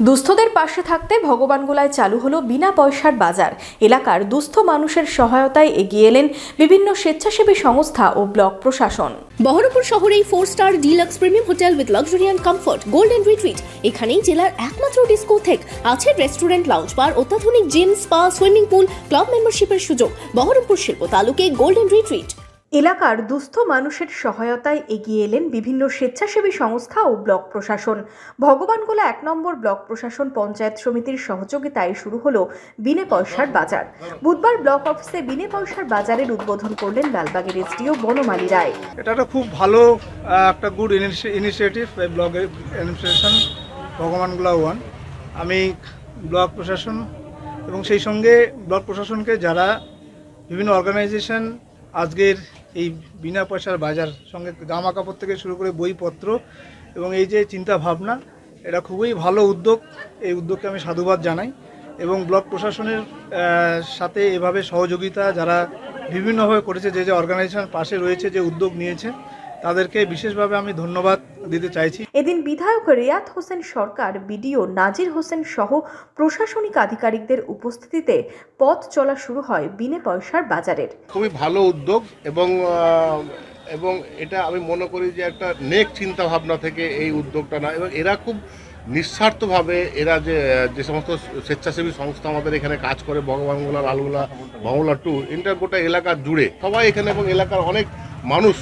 দুস্থদের পাশে থাকতে ভগবানগোলায় চালু হলো বিনা পয়সার বাজার। এলাকার দুস্থ মানুষের সহায়তায় এগিয়ে এলেন বিভিন্ন স্বেচ্ছাসেবী সংস্থা ও ব্লক প্রশাসন। বহরমপুর শহরেই four star deluxe premium hotel with luxury and comfort golden retreat. এখানেই জেলার একমাত্র ডিস্কোথেক, আছে রেস্টুরেন্ট, লাউঞ্জ বার, অত্যাধুনিক gym, spa, swimming pool, club মেম্বারশিপের সুযোগ। বহরমপুর শিল্প তালুকে গোল্ডেন রিট্রিট। এলাকার দুস্থ মানুষের সহায়তায় এগিয়ে এলেন বিভিন্ন স্বেচ্ছাসেবী সংস্থা ও ব্লক প্রশাসন। ভগবানগোলা 1 নম্বর ব্লক প্রশাসন পঞ্চায়েত সমিতির সহযোগিতায় শুরু হলো বিনে পয়সার বাজার। বুধবার ব্লক অফিসে বিনে পয়সার বাজারের উদ্বোধন করলেন লালবাগের এসডিও বনমালী রায়। এটা একটা খুব ভালো একটা good initiative block administration Bhagwangola 1। আমি ব্লক প্রশাসন এবং সেই সঙ্গে ব্লক প্রশাসনকে যারা বিভিন্ন অর্গানাইজেশন আজকের এই বিনা পয়সার বাজার সঙ্গে জামা কাপড় থেকে শুরু করে বইপত্র এবং এই যে চিন্তা ভাবনা, এটা খুবই ভালো উদ্যোগ। এই উদ্যোগকে আমি সাধুবাদ জানাই এবং ব্লক প্রশাসনের সাথে এভাবে সহযোগিতা যারা বিভিন্নভাবে করেছে, যে অর্গানাইজেশন পাশে রয়েছে, যে উদ্যোগ নিয়েছে, তাদেরকে বিশেষভাবে আমি ধন্যবাদ দিতে চাইছি। এদিন বিধায়ক রিয়াদ হোসেন সরকার, বিডিও নাজির হোসেন সহ প্রশাসনিক আধিকারিকদের উপস্থিতিতে পথ চলা শুরু হয় বিনে পয়সার বাজারের। খুবই ভালো উদ্যোগ এবং এটা আমি মনে করি যে একটা নেক চিন্তা ভাবনা থেকে এই উদ্যোগটা না, এবং এরা খুব নিঃস্বার্থভাবে এরা যে সমস্ত স্বেচ্ছাসেবী সংস্থা আমাদের এখানে কাজ করে, ভগবানগোলা, লালগোলা, বাংলা 2 ইন্টার গোটা এলাকা জুড়ে সবাই এখানে, এবং এলাকার অনেক মানুষ,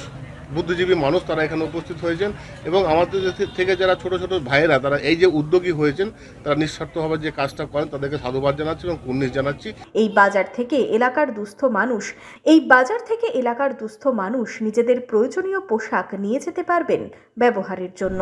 বুদ্ধিজীবী মানুষ তারা এখানে উপস্থিত হয়েছেন, এবং আমাদের থেকে যারা ছোট ছোট ভাইয়েরা তারা এই যে উদ্যোগী হয়েছেন, তারা নিঃস্বার্থভাবে যে কাজটা করেন তাদেরকে সাধুবাদ জানাচ্ছি এবং কুর্নিশ জানাচ্ছি। এই বাজার থেকে এলাকার দুস্থ মানুষ নিজেদের প্রয়োজনীয় পোশাক নিয়ে যেতে পারবেন ব্যবহারের জন্য।